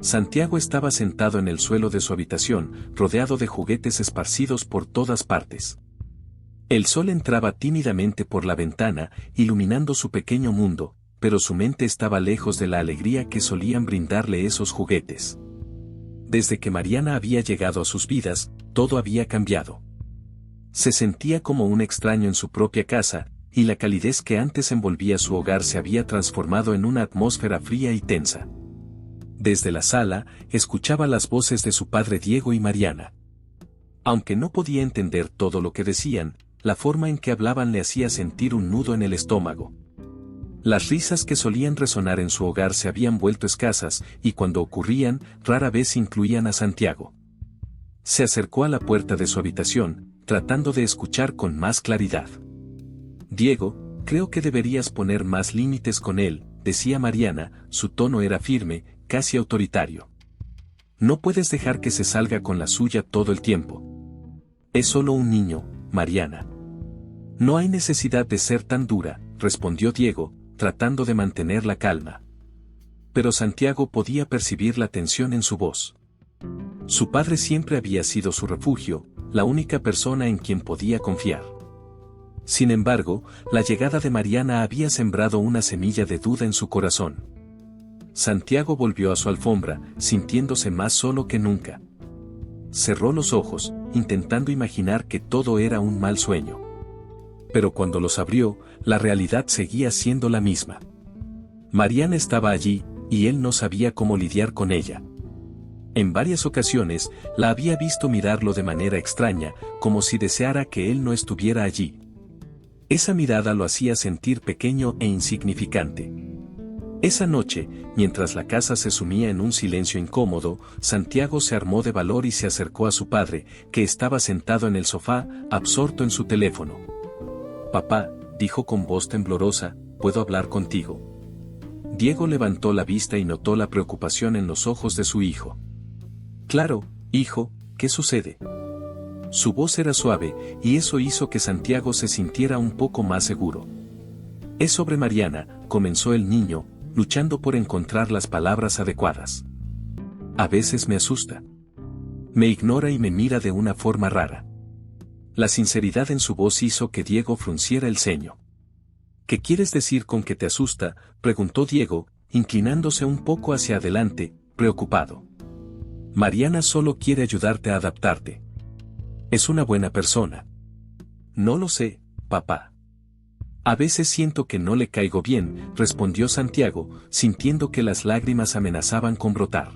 Santiago estaba sentado en el suelo de su habitación, rodeado de juguetes esparcidos por todas partes. El sol entraba tímidamente por la ventana, iluminando su pequeño mundo, pero su mente estaba lejos de la alegría que solían brindarle esos juguetes. Desde que Mariana había llegado a sus vidas, todo había cambiado. Se sentía como un extraño en su propia casa, y la calidez que antes envolvía su hogar se había transformado en una atmósfera fría y tensa. Desde la sala, escuchaba las voces de su padre Diego y Mariana. Aunque no podía entender todo lo que decían, la forma en que hablaban le hacía sentir un nudo en el estómago. Las risas que solían resonar en su hogar se habían vuelto escasas, y cuando ocurrían, rara vez incluían a Santiago. Se acercó a la puerta de su habitación, tratando de escuchar con más claridad. «Diego, creo que deberías poner más límites con él», decía Mariana, su tono era firme, casi autoritario. «No puedes dejar que se salga con la suya todo el tiempo. Es solo un niño, Mariana». «No hay necesidad de ser tan dura», respondió Diego, tratando de mantener la calma. Pero Santiago podía percibir la tensión en su voz. Su padre siempre había sido su refugio, la única persona en quien podía confiar. Sin embargo, la llegada de Mariana había sembrado una semilla de duda en su corazón. Santiago volvió a su alfombra, sintiéndose más solo que nunca. Cerró los ojos, intentando imaginar que todo era un mal sueño. Pero cuando los abrió, la realidad seguía siendo la misma. Mariana estaba allí, y él no sabía cómo lidiar con ella. En varias ocasiones, la había visto mirarlo de manera extraña, como si deseara que él no estuviera allí. Esa mirada lo hacía sentir pequeño e insignificante. Esa noche, mientras la casa se sumía en un silencio incómodo, Santiago se armó de valor y se acercó a su padre, que estaba sentado en el sofá, absorto en su teléfono. «Papá», dijo con voz temblorosa, «¿puedo hablar contigo?». Diego levantó la vista y notó la preocupación en los ojos de su hijo. «Claro, hijo, ¿qué sucede?». Su voz era suave, y eso hizo que Santiago se sintiera un poco más seguro. «Es sobre Mariana», comenzó el niño, luchando por encontrar las palabras adecuadas. «A veces me asusta. Me ignora y me mira de una forma rara». La sinceridad en su voz hizo que Diego frunciera el ceño. «¿Qué quieres decir con que te asusta?», preguntó Diego, inclinándose un poco hacia adelante, preocupado. «Mariana solo quiere ayudarte a adaptarte. Es una buena persona». «No lo sé, papá. A veces siento que no le caigo bien», respondió Santiago, sintiendo que las lágrimas amenazaban con brotar.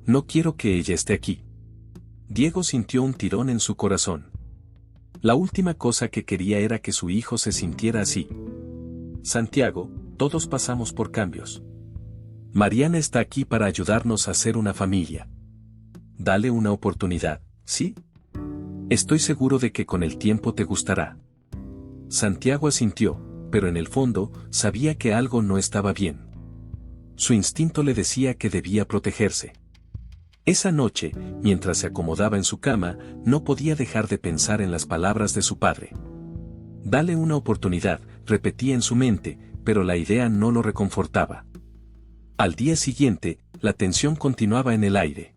«No quiero que ella esté aquí». Diego sintió un tirón en su corazón. La última cosa que quería era que su hijo se sintiera así. «Santiago, todos pasamos por cambios. Mariana está aquí para ayudarnos a ser una familia. Dale una oportunidad, ¿sí? Estoy seguro de que con el tiempo te gustará». Santiago asintió, pero en el fondo, sabía que algo no estaba bien. Su instinto le decía que debía protegerse. Esa noche, mientras se acomodaba en su cama, no podía dejar de pensar en las palabras de su padre. «Dale una oportunidad», repetía en su mente, pero la idea no lo reconfortaba. Al día siguiente, la tensión continuaba en el aire.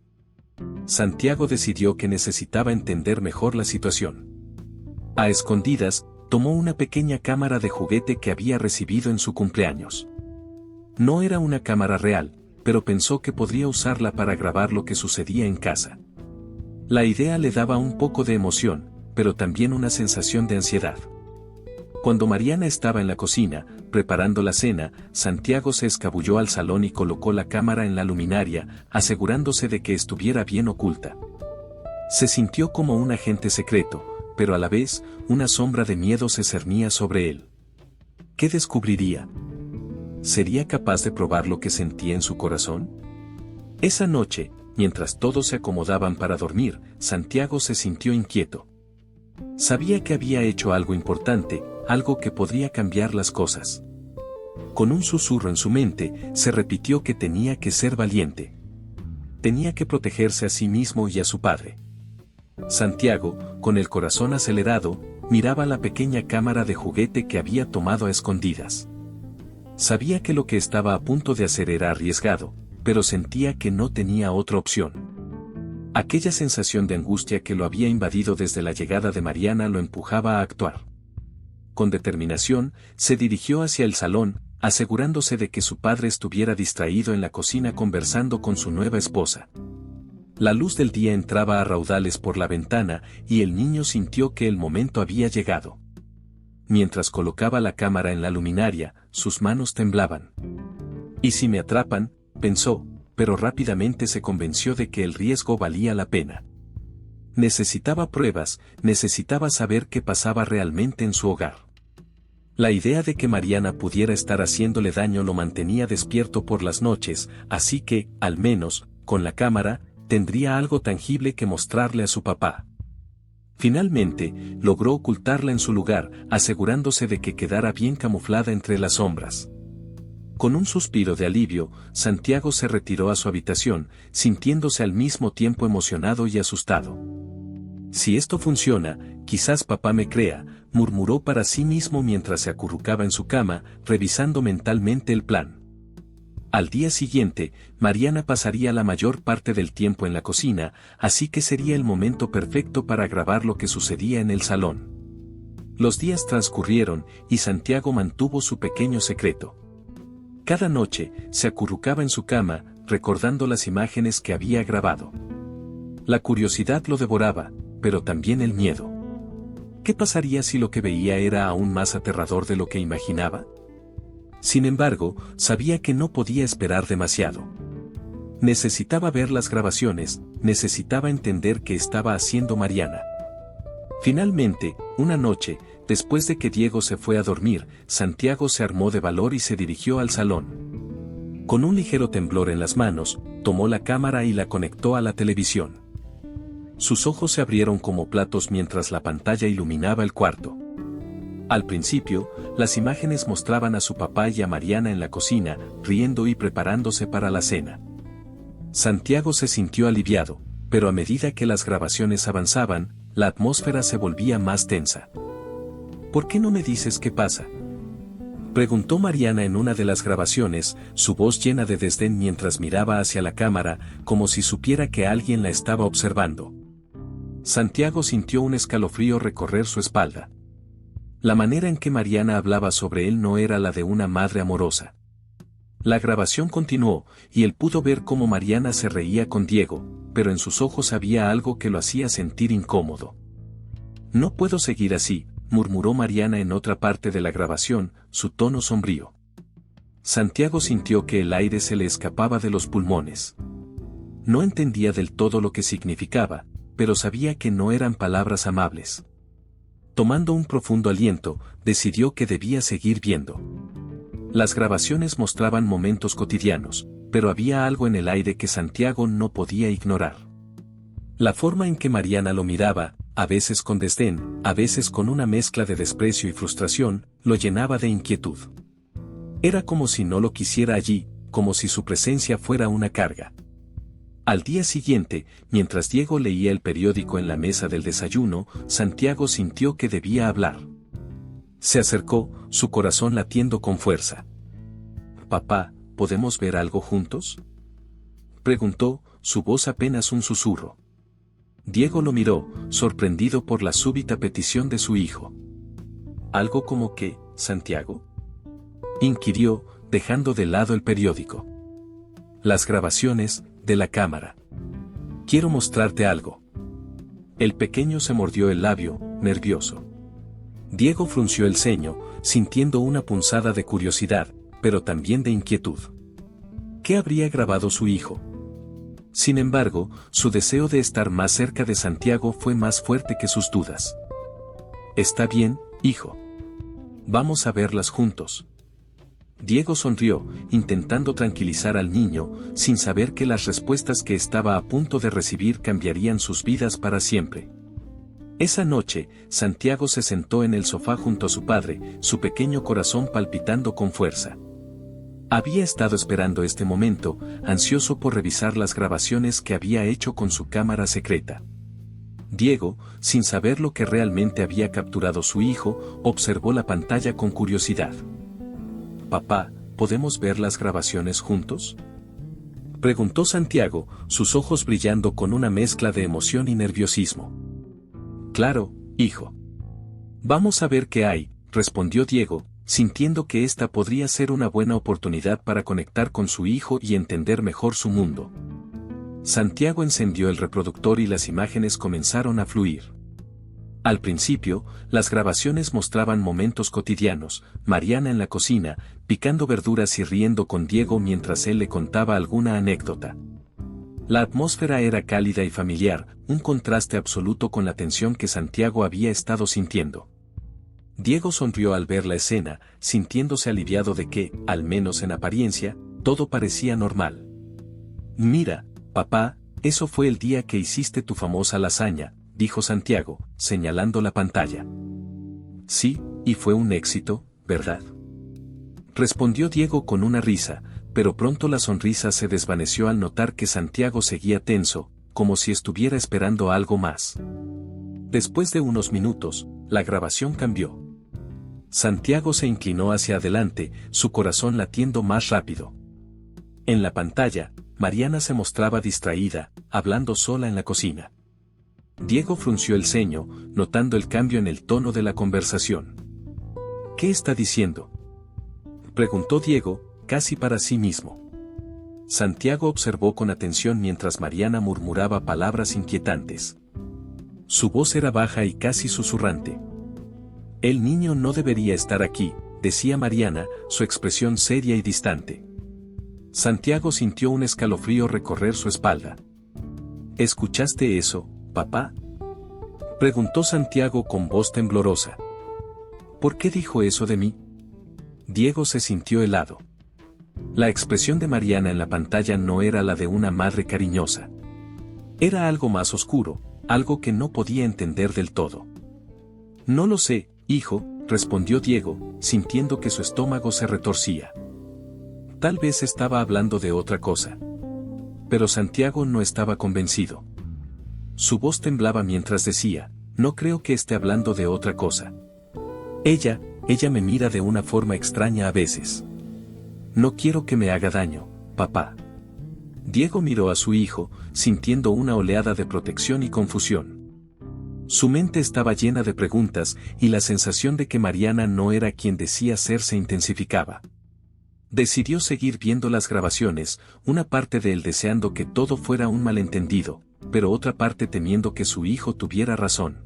Santiago decidió que necesitaba entender mejor la situación. A escondidas, tomó una pequeña cámara de juguete que había recibido en su cumpleaños. No era una cámara real, pero pensó que podría usarla para grabar lo que sucedía en casa. La idea le daba un poco de emoción, pero también una sensación de ansiedad. Cuando Mariana estaba en la cocina, preparando la cena, Santiago se escabulló al salón y colocó la cámara en la luminaria, asegurándose de que estuviera bien oculta. Se sintió como un agente secreto, pero a la vez, una sombra de miedo se cernía sobre él. ¿Qué descubriría? ¿Sería capaz de probar lo que sentía en su corazón? Esa noche, mientras todos se acomodaban para dormir, Santiago se sintió inquieto. Sabía que había hecho algo importante, algo que podría cambiar las cosas. Con un susurro en su mente, se repitió que tenía que ser valiente. Tenía que protegerse a sí mismo y a su padre. Santiago, con el corazón acelerado, miraba la pequeña cámara de juguete que había tomado a escondidas. Sabía que lo que estaba a punto de hacer era arriesgado, pero sentía que no tenía otra opción. Aquella sensación de angustia que lo había invadido desde la llegada de Mariana lo empujaba a actuar. Con determinación, se dirigió hacia el salón, asegurándose de que su padre estuviera distraído en la cocina conversando con su nueva esposa. La luz del día entraba a raudales por la ventana y el niño sintió que el momento había llegado. Mientras colocaba la cámara en la luminaria, sus manos temblaban. ¿Y si me atrapan?, pensó, pero rápidamente se convenció de que el riesgo valía la pena. Necesitaba pruebas, necesitaba saber qué pasaba realmente en su hogar. La idea de que Mariana pudiera estar haciéndole daño lo mantenía despierto por las noches, así que, al menos, con la cámara, tendría algo tangible que mostrarle a su papá. Finalmente, logró ocultarla en su lugar, asegurándose de que quedara bien camuflada entre las sombras. Con un suspiro de alivio, Santiago se retiró a su habitación, sintiéndose al mismo tiempo emocionado y asustado. Si esto funciona, quizás papá me crea, murmuró para sí mismo mientras se acurrucaba en su cama, revisando mentalmente el plan. Al día siguiente, Mariana pasaría la mayor parte del tiempo en la cocina, así que sería el momento perfecto para grabar lo que sucedía en el salón. Los días transcurrieron y Santiago mantuvo su pequeño secreto. Cada noche, se acurrucaba en su cama, recordando las imágenes que había grabado. La curiosidad lo devoraba, pero también el miedo. ¿Qué pasaría si lo que veía era aún más aterrador de lo que imaginaba? Sin embargo, sabía que no podía esperar demasiado. Necesitaba ver las grabaciones, necesitaba entender qué estaba haciendo Mariana. Finalmente, una noche, después de que Diego se fue a dormir, Santiago se armó de valor y se dirigió al salón. Con un ligero temblor en las manos, tomó la cámara y la conectó a la televisión. Sus ojos se abrieron como platos mientras la pantalla iluminaba el cuarto. Al principio, las imágenes mostraban a su papá y a Mariana en la cocina, riendo y preparándose para la cena. Santiago se sintió aliviado, pero a medida que las grabaciones avanzaban, la atmósfera se volvía más tensa. ¿Por qué no me dices qué pasa?, preguntó Mariana en una de las grabaciones, su voz llena de desdén mientras miraba hacia la cámara, como si supiera que alguien la estaba observando. Santiago sintió un escalofrío recorrer su espalda. La manera en que Mariana hablaba sobre él no era la de una madre amorosa. La grabación continuó, y él pudo ver cómo Mariana se reía con Diego, pero en sus ojos había algo que lo hacía sentir incómodo. No puedo seguir así, murmuró Mariana en otra parte de la grabación, su tono sombrío. Santiago sintió que el aire se le escapaba de los pulmones. No entendía del todo lo que significaba, pero sabía que no eran palabras amables. Tomando un profundo aliento, decidió que debía seguir viendo. Las grabaciones mostraban momentos cotidianos, pero había algo en el aire que Santiago no podía ignorar. La forma en que Mariana lo miraba, a veces con desdén, a veces con una mezcla de desprecio y frustración, lo llenaba de inquietud. Era como si no lo quisiera allí, como si su presencia fuera una carga. Al día siguiente, mientras Diego leía el periódico en la mesa del desayuno, Santiago sintió que debía hablar. Se acercó, su corazón latiendo con fuerza. «Papá, ¿podemos ver algo juntos?», preguntó, su voz apenas un susurro. Diego lo miró, sorprendido por la súbita petición de su hijo. «¿Algo como qué, Santiago?», inquirió, dejando de lado el periódico. «Las grabaciones de la cámara. Quiero mostrarte algo». El pequeño se mordió el labio, nervioso. Diego frunció el ceño, sintiendo una punzada de curiosidad, pero también de inquietud. ¿Qué habría grabado su hijo? Sin embargo, su deseo de estar más cerca de Santiago fue más fuerte que sus dudas. «Está bien, hijo. Vamos a verlas juntos». Diego sonrió, intentando tranquilizar al niño, sin saber que las respuestas que estaba a punto de recibir cambiarían sus vidas para siempre. Esa noche, Santiago se sentó en el sofá junto a su padre, su pequeño corazón palpitando con fuerza. Había estado esperando este momento, ansioso por revisar las grabaciones que había hecho con su cámara secreta. Diego, sin saber lo que realmente había capturado su hijo, observó la pantalla con curiosidad. «Papá, ¿podemos ver las grabaciones juntos?», Preguntó Santiago, sus ojos brillando con una mezcla de emoción y nerviosismo. Claro, hijo. Vamos a ver qué hay, respondió Diego, sintiendo que esta podría ser una buena oportunidad para conectar con su hijo y entender mejor su mundo. Santiago encendió el reproductor y las imágenes comenzaron a fluir. Al principio, las grabaciones mostraban momentos cotidianos, Mariana en la cocina, picando verduras y riendo con Diego mientras él le contaba alguna anécdota. La atmósfera era cálida y familiar, un contraste absoluto con la tensión que Santiago había estado sintiendo. Diego sonrió al ver la escena, sintiéndose aliviado de que, al menos en apariencia, todo parecía normal. Mira, papá, eso fue el día que hiciste tu famosa lasaña, dijo Santiago, señalando la pantalla. Sí, y fue un éxito, ¿verdad? Respondió Diego con una risa, pero pronto la sonrisa se desvaneció al notar que Santiago seguía tenso, como si estuviera esperando algo más. Después de unos minutos, la grabación cambió. Santiago se inclinó hacia adelante, su corazón latiendo más rápido. En la pantalla, Mariana se mostraba distraída, hablando sola en la cocina. Diego frunció el ceño, notando el cambio en el tono de la conversación. ¿Qué está diciendo?, preguntó Diego, casi para sí mismo. Santiago observó con atención mientras Mariana murmuraba palabras inquietantes. Su voz era baja y casi susurrante. El niño no debería estar aquí, decía Mariana, su expresión seria y distante. Santiago sintió un escalofrío recorrer su espalda. ¿Escuchaste eso, papá?, preguntó Santiago con voz temblorosa. ¿Por qué dijo eso de mí? Diego se sintió helado. La expresión de Mariana en la pantalla no era la de una madre cariñosa. Era algo más oscuro, algo que no podía entender del todo. No lo sé, hijo, respondió Diego, sintiendo que su estómago se retorcía. Tal vez estaba hablando de otra cosa. Pero Santiago no estaba convencido. Su voz temblaba mientras decía, no creo que esté hablando de otra cosa. Ella me mira de una forma extraña a veces. No quiero que me haga daño, papá. Diego miró a su hijo, sintiendo una oleada de protección y confusión. Su mente estaba llena de preguntas y la sensación de que Mariana no era quien decía ser se intensificaba. Decidió seguir viendo las grabaciones, una parte de él deseando que todo fuera un malentendido, pero otra parte temiendo que su hijo tuviera razón.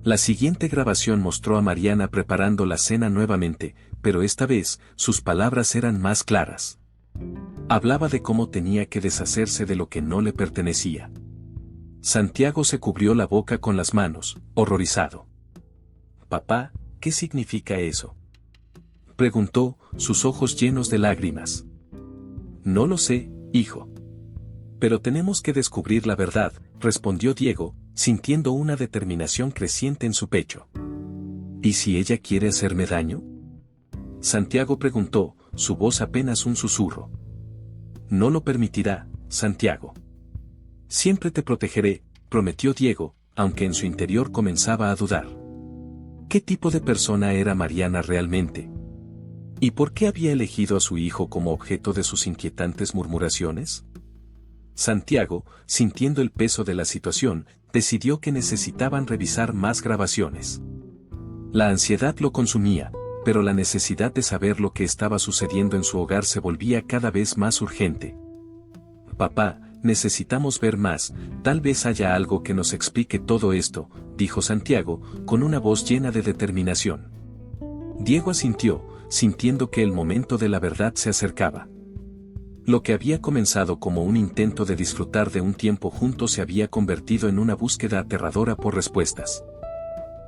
La siguiente grabación mostró a Mariana preparando la cena nuevamente, pero esta vez, sus palabras eran más claras. Hablaba de cómo tenía que deshacerse de lo que no le pertenecía. Santiago se cubrió la boca con las manos, horrorizado. Papá, ¿qué significa eso?, preguntó, sus ojos llenos de lágrimas. No lo sé, hijo. Pero tenemos que descubrir la verdad, respondió Diego, sintiendo una determinación creciente en su pecho. ¿Y si ella quiere hacerme daño?, Santiago preguntó, su voz apenas un susurro. No lo permitirá, Santiago. Siempre te protegeré, prometió Diego, aunque en su interior comenzaba a dudar. ¿Qué tipo de persona era Mariana realmente? ¿Y por qué había elegido a su hijo como objeto de sus inquietantes murmuraciones? Santiago, sintiendo el peso de la situación, decidió que necesitaban revisar más grabaciones. La ansiedad lo consumía, pero la necesidad de saber lo que estaba sucediendo en su hogar se volvía cada vez más urgente. Papá, necesitamos ver más, tal vez haya algo que nos explique todo esto, dijo Santiago, con una voz llena de determinación. Diego asintió, sintiendo que el momento de la verdad se acercaba. Lo que había comenzado como un intento de disfrutar de un tiempo juntos se había convertido en una búsqueda aterradora por respuestas.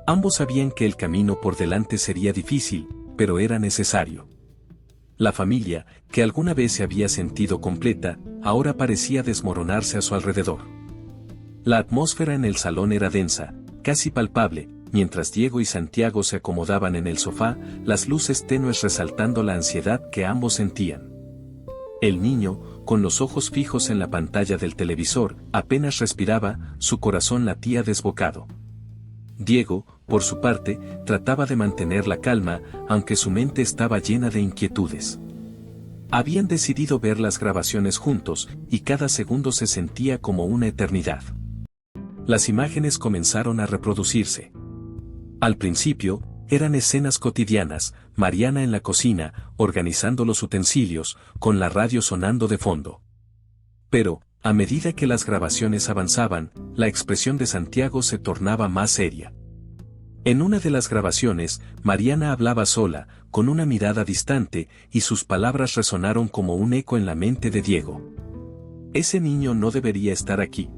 Ambos sabían que el camino por delante sería difícil, pero era necesario. La familia, que alguna vez se había sentido completa, ahora parecía desmoronarse a su alrededor. La atmósfera en el salón era densa, casi palpable, mientras Diego y Santiago se acomodaban en el sofá, las luces tenues resaltando la ansiedad que ambos sentían. El niño, con los ojos fijos en la pantalla del televisor, apenas respiraba, su corazón latía desbocado. Diego, por su parte, trataba de mantener la calma, aunque su mente estaba llena de inquietudes. Habían decidido ver las grabaciones juntos, y cada segundo se sentía como una eternidad. Las imágenes comenzaron a reproducirse. Al principio, eran escenas cotidianas, Mariana en la cocina, organizando los utensilios, con la radio sonando de fondo. Pero, a medida que las grabaciones avanzaban, la expresión de Santiago se tornaba más seria. En una de las grabaciones, Mariana hablaba sola, con una mirada distante, y sus palabras resonaron como un eco en la mente de Diego. Ese niño no debería estar aquí.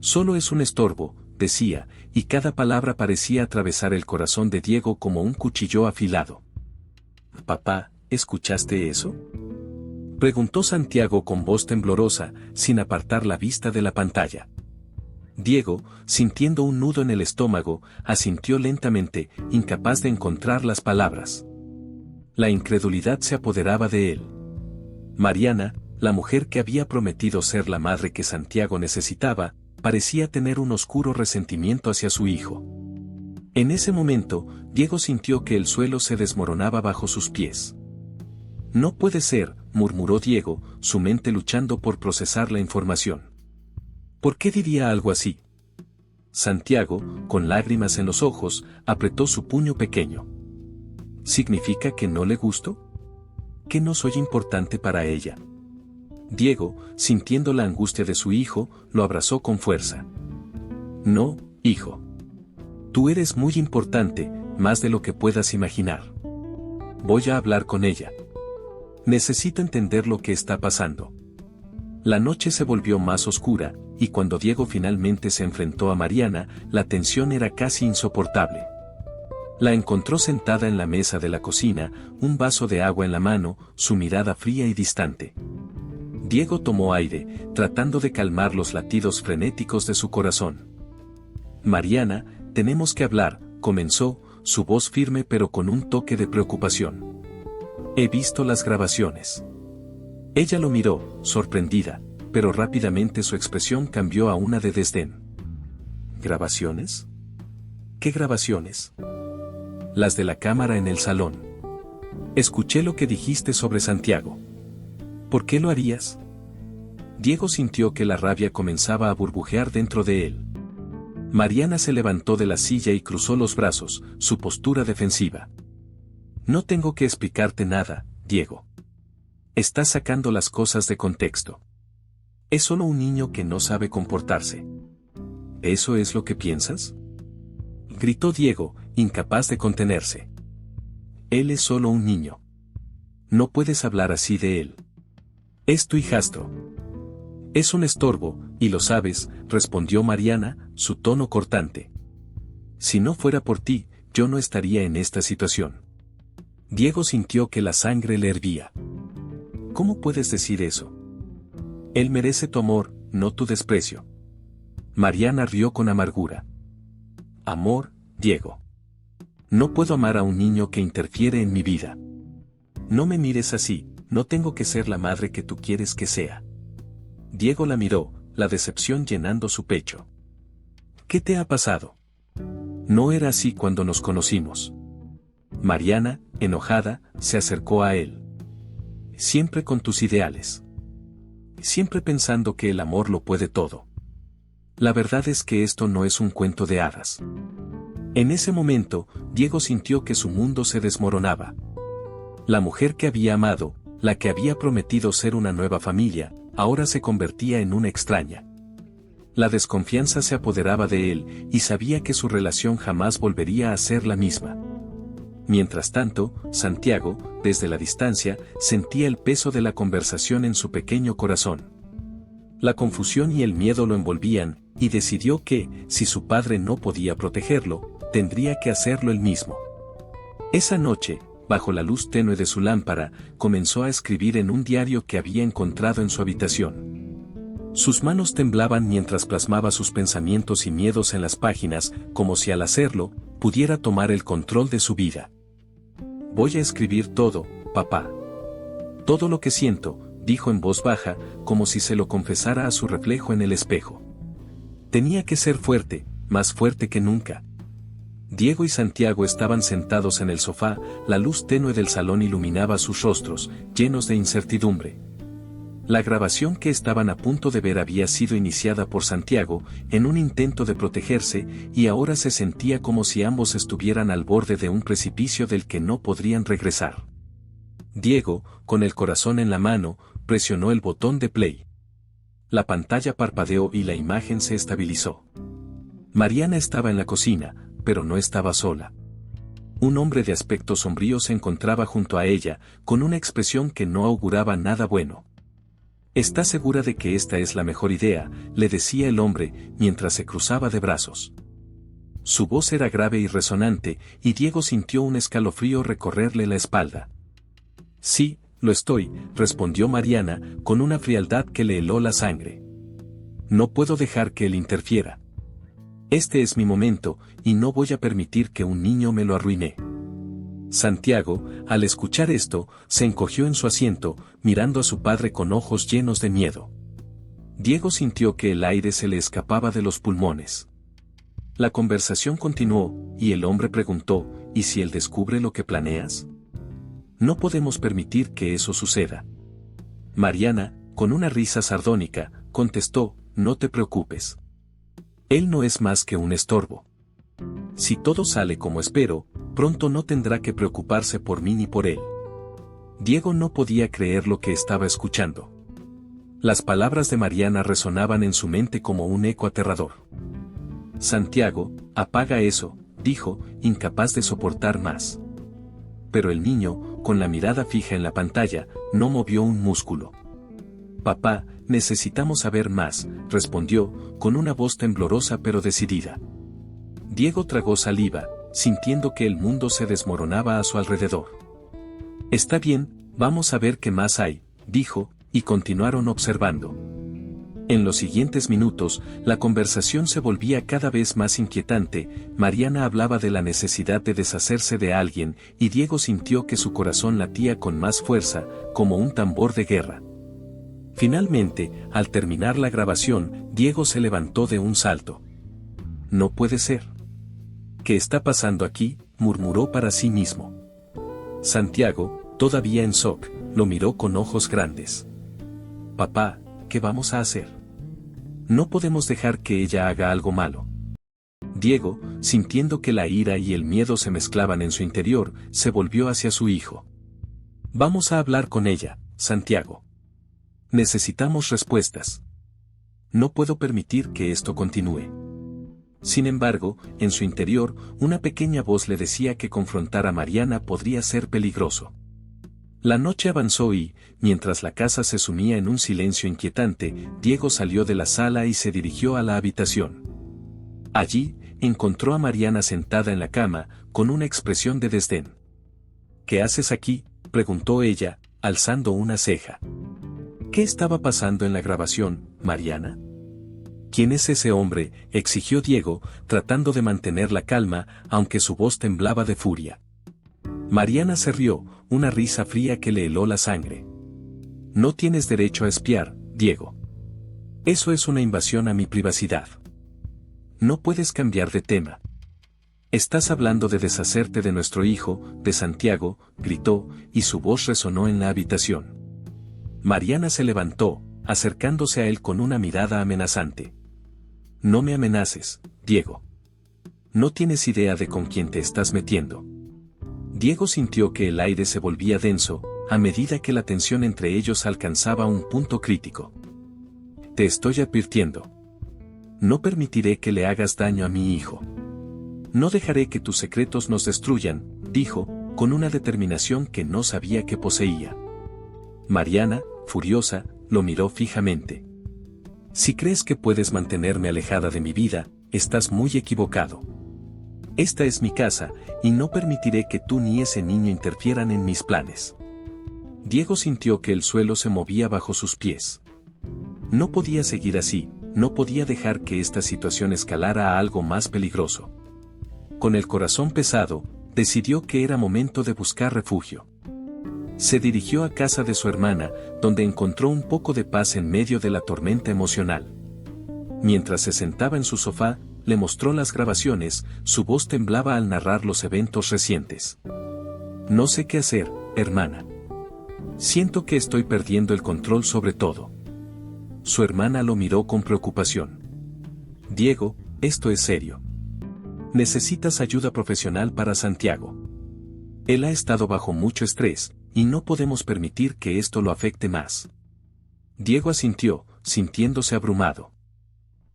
Solo es un estorbo, decía, y cada palabra parecía atravesar el corazón de Diego como un cuchillo afilado. «Papá, ¿escuchaste eso?», preguntó Santiago con voz temblorosa, sin apartar la vista de la pantalla. Diego, sintiendo un nudo en el estómago, asintió lentamente, incapaz de encontrar las palabras. La incredulidad se apoderaba de él. Mariana, la mujer que había prometido ser la madre que Santiago necesitaba, parecía tener un oscuro resentimiento hacia su hijo. En ese momento, Diego sintió que el suelo se desmoronaba bajo sus pies. «No puede ser», murmuró Diego, su mente luchando por procesar la información. ¿Por qué diría algo así? Santiago, con lágrimas en los ojos, apretó su puño pequeño. ¿Significa que no le gusto? ¿Que no soy importante para ella? Diego, sintiendo la angustia de su hijo, lo abrazó con fuerza. No, hijo. Tú eres muy importante, más de lo que puedas imaginar. Voy a hablar con ella. Necesito entender lo que está pasando. La noche se volvió más oscura, y cuando Diego finalmente se enfrentó a Mariana, la tensión era casi insoportable. La encontró sentada en la mesa de la cocina, un vaso de agua en la mano, su mirada fría y distante. Diego tomó aire, tratando de calmar los latidos frenéticos de su corazón. «Mariana, tenemos que hablar», comenzó, su voz firme pero con un toque de preocupación. «He visto las grabaciones». Ella lo miró, sorprendida, pero rápidamente su expresión cambió a una de desdén. ¿Grabaciones? ¿Qué grabaciones? Las de la cámara en el salón. Escuché lo que dijiste sobre Santiago. ¿Por qué lo harías? Diego sintió que la rabia comenzaba a burbujear dentro de él. Mariana se levantó de la silla y cruzó los brazos, su postura defensiva. No tengo que explicarte nada, Diego. Estás sacando las cosas de contexto. Es solo un niño que no sabe comportarse. ¿Eso es lo que piensas?, gritó Diego, incapaz de contenerse. Él es solo un niño. No puedes hablar así de él. Es tu hijastro. Es un estorbo, y lo sabes, respondió Mariana, su tono cortante. Si no fuera por ti, yo no estaría en esta situación. Diego sintió que la sangre le hervía. ¿Cómo puedes decir eso? Él merece tu amor, no tu desprecio. Mariana rió con amargura. Amor, Diego. No puedo amar a un niño que interfiere en mi vida. No me mires así, no tengo que ser la madre que tú quieres que sea. Diego la miró, la decepción llenando su pecho. ¿Qué te ha pasado? No era así cuando nos conocimos. Mariana, enojada, se acercó a él. Siempre con tus ideales. Siempre pensando que el amor lo puede todo. La verdad es que esto no es un cuento de hadas. En ese momento, Diego sintió que su mundo se desmoronaba. La mujer que había amado, la que había prometido ser una nueva familia, ahora se convertía en una extraña. La desconfianza se apoderaba de él, y sabía que su relación jamás volvería a ser la misma. Mientras tanto, Santiago, desde la distancia, sentía el peso de la conversación en su pequeño corazón. La confusión y el miedo lo envolvían, y decidió que, si su padre no podía protegerlo, tendría que hacerlo él mismo. Esa noche, bajo la luz tenue de su lámpara, comenzó a escribir en un diario que había encontrado en su habitación. Sus manos temblaban mientras plasmaba sus pensamientos y miedos en las páginas, como si al hacerlo, pudiera tomar el control de su vida. Voy a escribir todo, papá. Todo lo que siento, dijo en voz baja, como si se lo confesara a su reflejo en el espejo. Tenía que ser fuerte, más fuerte que nunca. Diego y Santiago estaban sentados en el sofá, la luz tenue del salón iluminaba sus rostros, llenos de incertidumbre. La grabación que estaban a punto de ver había sido iniciada por Santiago, en un intento de protegerse, y ahora se sentía como si ambos estuvieran al borde de un precipicio del que no podrían regresar. Diego, con el corazón en la mano, presionó el botón de play. La pantalla parpadeó y la imagen se estabilizó. Mariana estaba en la cocina, pero no estaba sola. Un hombre de aspecto sombrío se encontraba junto a ella, con una expresión que no auguraba nada bueno. «¿Estás segura de que esta es la mejor idea?», le decía el hombre, mientras se cruzaba de brazos. Su voz era grave y resonante, y Diego sintió un escalofrío recorrerle la espalda. «Sí, lo estoy», respondió Mariana, con una frialdad que le heló la sangre. «No puedo dejar que él interfiera. Este es mi momento, y no voy a permitir que un niño me lo arruine». Santiago, al escuchar esto, se encogió en su asiento, mirando a su padre con ojos llenos de miedo. Diego sintió que el aire se le escapaba de los pulmones. La conversación continuó, y el hombre preguntó, «¿Y si él descubre lo que planeas?». «No podemos permitir que eso suceda». Mariana, con una risa sardónica, contestó, «No te preocupes. Él no es más que un estorbo. Si todo sale como espero, pronto no tendrá que preocuparse por mí ni por él». Diego no podía creer lo que estaba escuchando. Las palabras de Mariana resonaban en su mente como un eco aterrador. «Santiago, apaga eso», dijo, incapaz de soportar más. Pero el niño, con la mirada fija en la pantalla, no movió un músculo. «Papá, necesitamos saber más», respondió, con una voz temblorosa pero decidida. Diego tragó saliva, sintiendo que el mundo se desmoronaba a su alrededor. «Está bien, vamos a ver qué más hay», dijo, y continuaron observando. En los siguientes minutos, la conversación se volvía cada vez más inquietante. Mariana hablaba de la necesidad de deshacerse de alguien, y Diego sintió que su corazón latía con más fuerza, como un tambor de guerra. Finalmente, al terminar la grabación, Diego se levantó de un salto. «No puede ser. ¿Qué está pasando aquí?», murmuró para sí mismo. Santiago, todavía en shock, lo miró con ojos grandes. «Papá, ¿qué vamos a hacer? No podemos dejar que ella haga algo malo». Diego, sintiendo que la ira y el miedo se mezclaban en su interior, se volvió hacia su hijo. «Vamos a hablar con ella, Santiago. Necesitamos respuestas. No puedo permitir que esto continúe». Sin embargo, en su interior, una pequeña voz le decía que confrontar a Mariana podría ser peligroso. La noche avanzó y, mientras la casa se sumía en un silencio inquietante, Diego salió de la sala y se dirigió a la habitación. Allí, encontró a Mariana sentada en la cama, con una expresión de desdén. «¿Qué haces aquí?», preguntó ella, alzando una ceja. «¿Qué estaba pasando en la grabación, Mariana?». «¿Quién es ese hombre?», exigió Diego, tratando de mantener la calma, aunque su voz temblaba de furia. Mariana se rió, una risa fría que le heló la sangre. «No tienes derecho a espiar, Diego. Eso es una invasión a mi privacidad. No puedes cambiar de tema. Estás hablando de deshacerte de nuestro hijo, de Santiago», gritó, y su voz resonó en la habitación. Mariana se levantó, acercándose a él con una mirada amenazante. «No me amenaces, Diego. No tienes idea de con quién te estás metiendo». Diego sintió que el aire se volvía denso, a medida que la tensión entre ellos alcanzaba un punto crítico. «Te estoy advirtiendo. No permitiré que le hagas daño a mi hijo. No dejaré que tus secretos nos destruyan», dijo, con una determinación que no sabía que poseía. Mariana, furiosa, lo miró fijamente. «Si crees que puedes mantenerme alejada de mi vida, estás muy equivocado. Esta es mi casa, y no permitiré que tú ni ese niño interfieran en mis planes». Diego sintió que el suelo se movía bajo sus pies. No podía seguir así, no podía dejar que esta situación escalara a algo más peligroso. Con el corazón pesado, decidió que era momento de buscar refugio. Se dirigió a casa de su hermana, donde encontró un poco de paz en medio de la tormenta emocional. Mientras se sentaba en su sofá, le mostró las grabaciones, su voz temblaba al narrar los eventos recientes. No sé qué hacer, hermana. Siento que estoy perdiendo el control sobre todo. Su hermana lo miró con preocupación. Diego, esto es serio. Necesitas ayuda profesional para Santiago. Él ha estado bajo mucho estrés, y no podemos permitir que esto lo afecte más. Diego asintió, sintiéndose abrumado.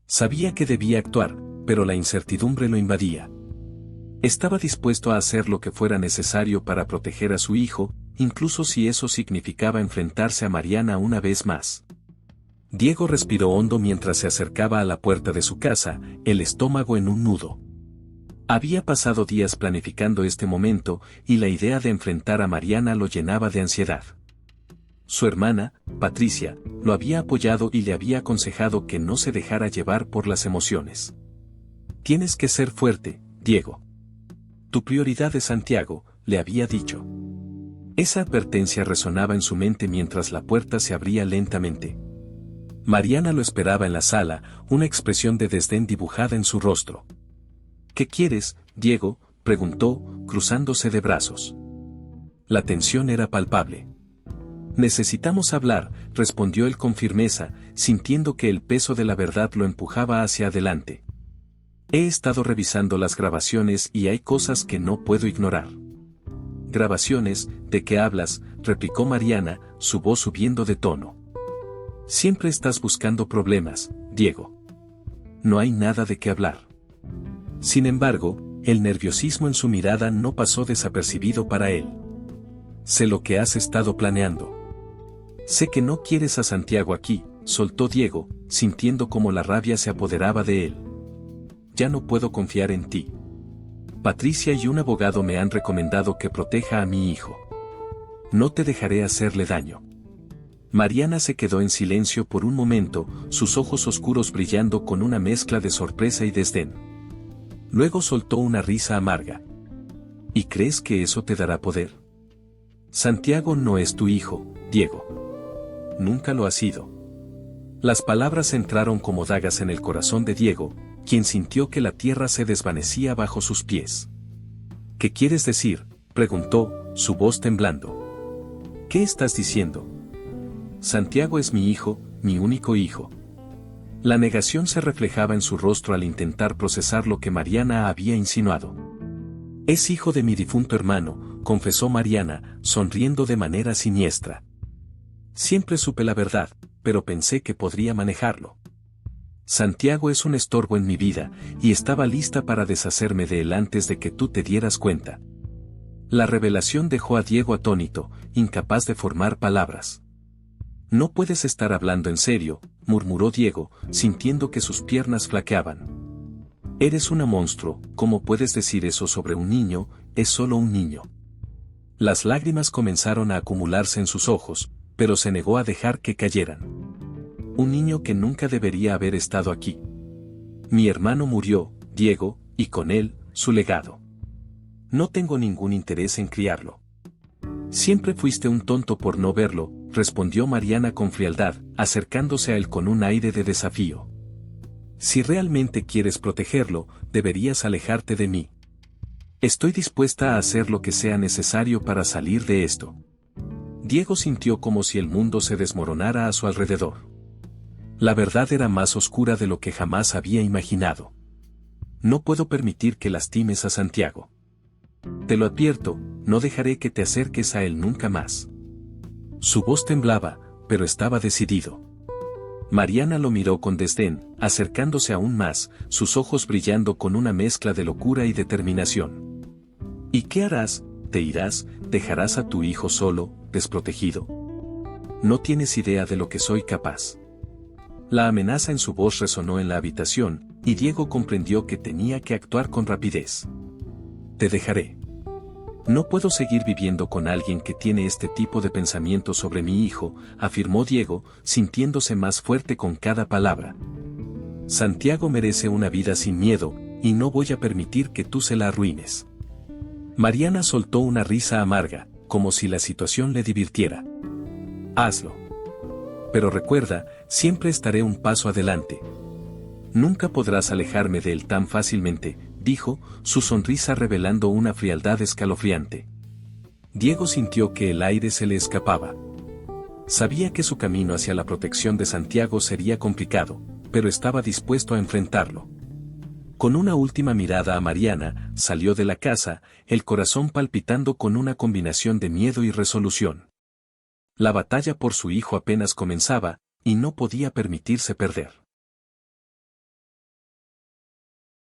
Sabía que debía actuar, pero la incertidumbre lo invadía. Estaba dispuesto a hacer lo que fuera necesario para proteger a su hijo, incluso si eso significaba enfrentarse a Mariana una vez más. Diego respiró hondo mientras se acercaba a la puerta de su casa, el estómago en un nudo. Había pasado días planificando este momento, y la idea de enfrentar a Mariana lo llenaba de ansiedad. Su hermana, Patricia, lo había apoyado y le había aconsejado que no se dejara llevar por las emociones. Tienes que ser fuerte, Diego. Tu prioridad es Santiago, le había dicho. Esa advertencia resonaba en su mente mientras la puerta se abría lentamente. Mariana lo esperaba en la sala, una expresión de desdén dibujada en su rostro. ¿Qué quieres, Diego?, preguntó, cruzándose de brazos. La tensión era palpable. Necesitamos hablar, respondió él con firmeza, sintiendo que el peso de la verdad lo empujaba hacia adelante. He estado revisando las grabaciones y hay cosas que no puedo ignorar. ¿Grabaciones? ¿De qué hablas?, replicó Mariana, su voz subiendo de tono. Siempre estás buscando problemas, Diego. No hay nada de qué hablar. Sin embargo, el nerviosismo en su mirada no pasó desapercibido para él. Sé lo que has estado planeando. Sé que no quieres a Santiago aquí, soltó Diego, sintiendo cómo la rabia se apoderaba de él. Ya no puedo confiar en ti. Patricia y un abogado me han recomendado que proteja a mi hijo. No te dejaré hacerle daño. Mariana se quedó en silencio por un momento, sus ojos oscuros brillando con una mezcla de sorpresa y desdén. Luego soltó una risa amarga. ¿Y crees que eso te dará poder? Santiago no es tu hijo, Diego. Nunca lo ha sido. Las palabras entraron como dagas en el corazón de Diego, quien sintió que la tierra se desvanecía bajo sus pies. ¿Qué quieres decir?, preguntó, su voz temblando. ¿Qué estás diciendo? Santiago es mi hijo, mi único hijo. La negación se reflejaba en su rostro al intentar procesar lo que Mariana había insinuado. Es hijo de mi difunto hermano, confesó Mariana, sonriendo de manera siniestra. Siempre supe la verdad, pero pensé que podría manejarlo. Santiago es un estorbo en mi vida, y estaba lista para deshacerme de él antes de que tú te dieras cuenta. La revelación dejó a Diego atónito, incapaz de formar palabras. No puedes estar hablando en serio, murmuró Diego, sintiendo que sus piernas flaqueaban. Eres una monstruo, ¿cómo puedes decir eso sobre un niño? Es solo un niño. Las lágrimas comenzaron a acumularse en sus ojos, pero se negó a dejar que cayeran. Un niño que nunca debería haber estado aquí. Mi hermano murió, Diego, y con él, su legado. No tengo ningún interés en criarlo. Siempre fuiste un tonto por no verlo, respondió Mariana con frialdad, acercándose a él con un aire de desafío. Si realmente quieres protegerlo, deberías alejarte de mí. Estoy dispuesta a hacer lo que sea necesario para salir de esto. Diego sintió como si el mundo se desmoronara a su alrededor. La verdad era más oscura de lo que jamás había imaginado. No puedo permitir que lastimes a Santiago. Te lo advierto, no dejaré que te acerques a él nunca más. Su voz temblaba, pero estaba decidido. Mariana lo miró con desdén, acercándose aún más, sus ojos brillando con una mezcla de locura y determinación. ¿Y qué harás? ¿Te irás? ¿Dejarás a tu hijo solo, desprotegido? No tienes idea de lo que soy capaz. La amenaza en su voz resonó en la habitación, y Diego comprendió que tenía que actuar con rapidez. Te dejaré. No puedo seguir viviendo con alguien que tiene este tipo de pensamientos sobre mi hijo, afirmó Diego, sintiéndose más fuerte con cada palabra. Santiago merece una vida sin miedo, y no voy a permitir que tú se la arruines. Mariana soltó una risa amarga, como si la situación le divirtiera. Hazlo. Pero recuerda, siempre estaré un paso adelante. Nunca podrás alejarme de él tan fácilmente, dijo, su sonrisa revelando una frialdad escalofriante. Diego sintió que el aire se le escapaba. Sabía que su camino hacia la protección de Santiago sería complicado, pero estaba dispuesto a enfrentarlo. Con una última mirada a Mariana, salió de la casa, el corazón palpitando con una combinación de miedo y resolución. La batalla por su hijo apenas comenzaba, y no podía permitirse perder.